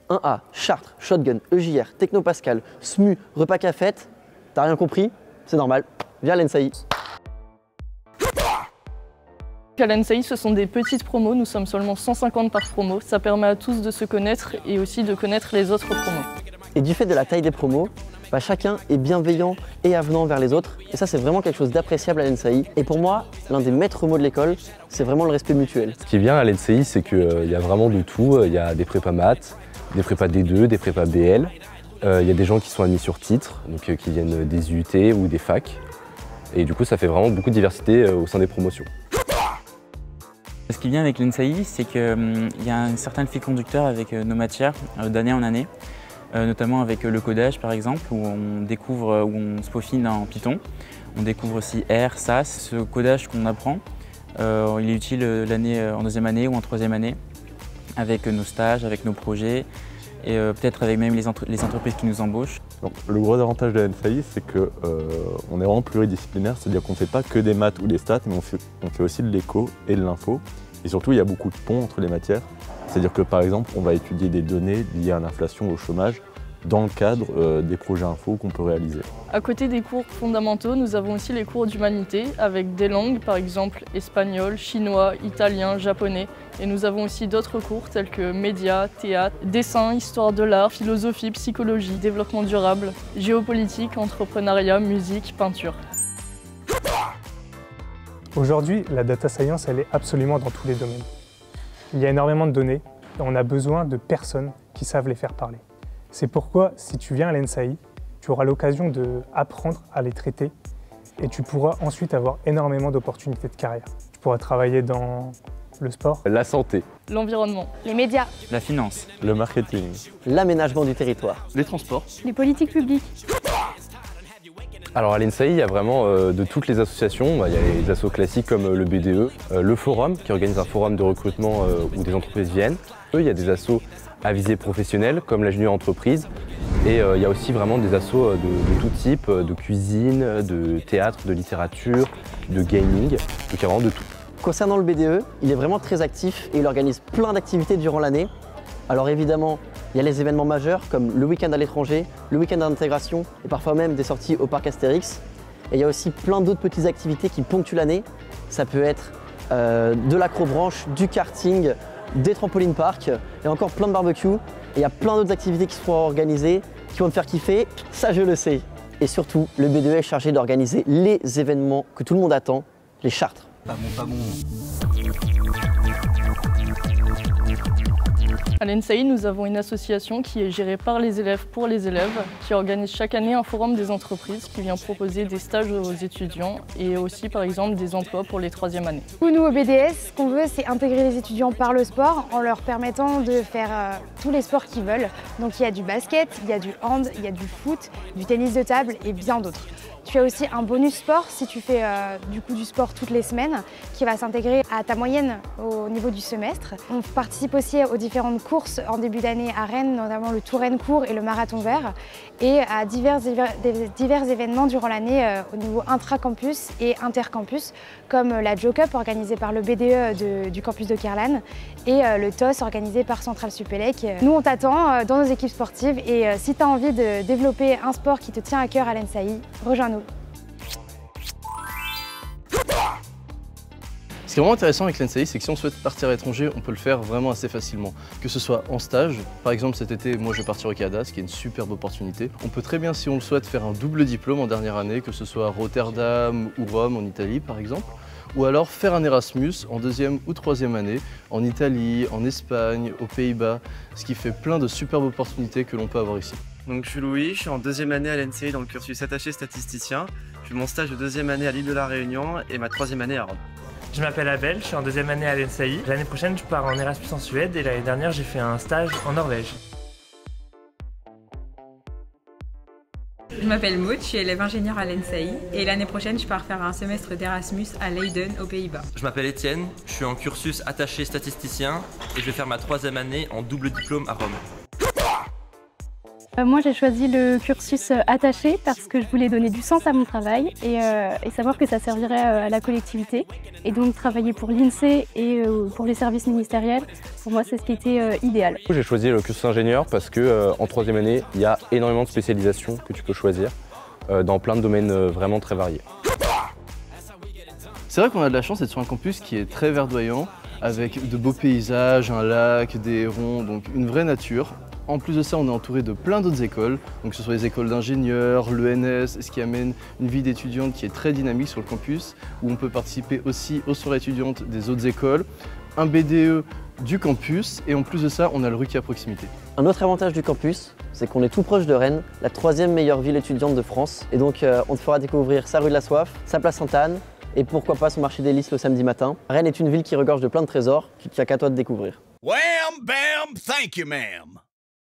1A, Chartres, Shotgun, EJR, Technopascal, SMU, repas cafette. T'as rien compris? C'est normal. Viens à l'ENSAI. À l'ENSAI, ce sont des petites promos, nous sommes seulement 150 par promo. Ça permet à tous de se connaître et aussi de connaître les autres promos. Et du fait de la taille des promos, chacun est bienveillant et avenant vers les autres. Et ça, c'est vraiment quelque chose d'appréciable à l'ENSAI. Et pour moi, l'un des maîtres mots de l'école, c'est vraiment le respect mutuel. Ce qui est bien à l'ENSAI, c'est qu'il y a vraiment de tout. Il y a des prépas maths, des prépas D2, des prépas BL. Il y a des gens qui sont admis sur titre, donc qui viennent des UT ou des facs. Et du coup, ça fait vraiment beaucoup de diversité au sein des promotions. Ce qui est bien avec l'ENSAI, c'est qu'il y a un certain fil conducteur avec nos matières d'année en année, notamment avec le codage par exemple, où on découvre, où on se peaufine en Python. On découvre aussi R, SAS. Ce codage qu'on apprend, il est utile en deuxième année ou en troisième année, avec nos stages, avec nos projets, et peut-être avec même les entreprises qui nous embauchent. Donc, le gros avantage de l'ENSAI, c'est qu'on est vraiment pluridisciplinaire, c'est-à-dire qu'on ne fait pas que des maths ou des stats, mais on fait aussi de l'éco et de l'info. Et surtout, il y a beaucoup de ponts entre les matières. C'est-à-dire que par exemple, on va étudier des données liées à l'inflation, au chômage, dans le cadre des projets info qu'on peut réaliser. À côté des cours fondamentaux, nous avons aussi les cours d'humanité avec des langues, par exemple espagnol, chinois, italien, japonais. Et nous avons aussi d'autres cours tels que médias, théâtre, dessin, histoire de l'art, philosophie, psychologie, développement durable, géopolitique, entrepreneuriat, musique, peinture. Aujourd'hui, la data science, elle est absolument dans tous les domaines. Il y a énormément de données et on a besoin de personnes qui savent les faire parler. C'est pourquoi, si tu viens à l'ENSAI, tu auras l'occasion d'apprendre à les traiter et tu pourras ensuite avoir énormément d'opportunités de carrière. Tu pourras travailler dans le sport, la santé, l'environnement, les médias, la finance, le marketing, l'aménagement du territoire, les transports, les politiques publiques. Alors à l'ENSAI, il y a vraiment de toutes les associations. Il y a les assos classiques comme le BDE, le Forum qui organise un forum de recrutement où des entreprises viennent. Il y a des assos à visée professionnelle comme la Junior Entreprise. Et il y a aussi vraiment des assos de tout type, de cuisine, de théâtre, de littérature, de gaming, donc il y a vraiment de tout. Concernant le BDE, il est vraiment très actif et il organise plein d'activités durant l'année. Alors évidemment, il y a les événements majeurs comme le week-end à l'étranger, le week-end d'intégration et parfois même des sorties au parc Astérix. Et il y a aussi plein d'autres petites activités qui ponctuent l'année. Ça peut être de l'acrobranche, du karting, des trampolines park et encore plein de barbecues. Et il y a plein d'autres activités qui seront organisées, qui vont te faire kiffer, ça je le sais. Et surtout, le BDE est chargé d'organiser les événements que tout le monde attend, les Chartres. Pas bon. À l'ENSAI, nous avons une association qui est gérée par les élèves pour les élèves, qui organise chaque année un forum des entreprises qui vient proposer des stages aux étudiants et aussi par exemple des emplois pour les troisième années. Nous au BDS, ce qu'on veut, c'est intégrer les étudiants par le sport en leur permettant de faire tous les sports qu'ils veulent. Donc il y a du basket, il y a du hand, il y a du foot, du tennis de table et bien d'autres. Tu as aussi un bonus sport si tu fais du sport toutes les semaines qui va s'intégrer à ta moyenne au niveau du semestre. On participe aussi aux différentes courses en début d'année à Rennes, notamment le Tour Rennes court et le Marathon vert, et à divers événements durant l'année au niveau intra-campus et intercampus, comme la Joe Cup organisée par le BDE du campus de Kerlan et le TOS organisé par Centrale Supélec. Nous on t'attend dans nos équipes sportives et si tu as envie de développer un sport qui te tient à cœur à l'ENSAI, rejoins-nous. Ce qui est vraiment intéressant avec l'ENSAI, c'est que si on souhaite partir à l'étranger, on peut le faire vraiment assez facilement. Que ce soit en stage, par exemple cet été, moi je vais partir au Canada, ce qui est une superbe opportunité. On peut très bien, si on le souhaite, faire un double diplôme en dernière année, que ce soit à Rotterdam ou Rome en Italie par exemple. Ou alors faire un Erasmus en deuxième ou troisième année, en Italie, en Espagne, aux Pays-Bas, ce qui fait plein de superbes opportunités que l'on peut avoir ici. Donc je suis Louis, je suis en deuxième année à l'ENSAI dans le cursus attaché statisticien. Je fais mon stage de deuxième année à l'île de la Réunion et ma troisième année à Rome. Je m'appelle Abel, je suis en deuxième année à l'ENSAI. L'année prochaine, je pars en Erasmus en Suède et l'année dernière, j'ai fait un stage en Norvège. Je m'appelle Maud, je suis élève ingénieur à l'ENSAI et l'année prochaine, je pars faire un semestre d'Erasmus à Leiden, aux Pays-Bas. Je m'appelle Étienne, je suis en cursus attaché statisticien et je vais faire ma troisième année en double diplôme à Rome. Moi j'ai choisi le cursus attaché parce que je voulais donner du sens à mon travail et savoir que ça servirait à la collectivité. Et donc travailler pour l'INSEE et pour les services ministériels, pour moi c'est ce qui était idéal. J'ai choisi le cursus ingénieur parce que en troisième année, il y a énormément de spécialisations que tu peux choisir dans plein de domaines vraiment très variés. C'est vrai qu'on a de la chance d'être sur un campus qui est très verdoyant, avec de beaux paysages, un lac, des hérons, donc une vraie nature. En plus de ça, on est entouré de plein d'autres écoles, donc que ce soit les écoles d'ingénieurs, l'ENS, ce qui amène une vie d'étudiante qui est très dynamique sur le campus, où on peut participer aussi aux soirées étudiantes des autres écoles, un BDE du campus, et en plus de ça, on a le RUCI à proximité. Un autre avantage du campus, c'est qu'on est tout proche de Rennes, la 3e meilleure ville étudiante de France. Et donc on te fera découvrir sa rue de la Soif, sa place Sainte-Anne, et pourquoi pas son marché des Lys le samedi matin. Rennes est une ville qui regorge de plein de trésors, qu'il n'y a qu'à toi de découvrir. Wham, bam, thank you, ma'am.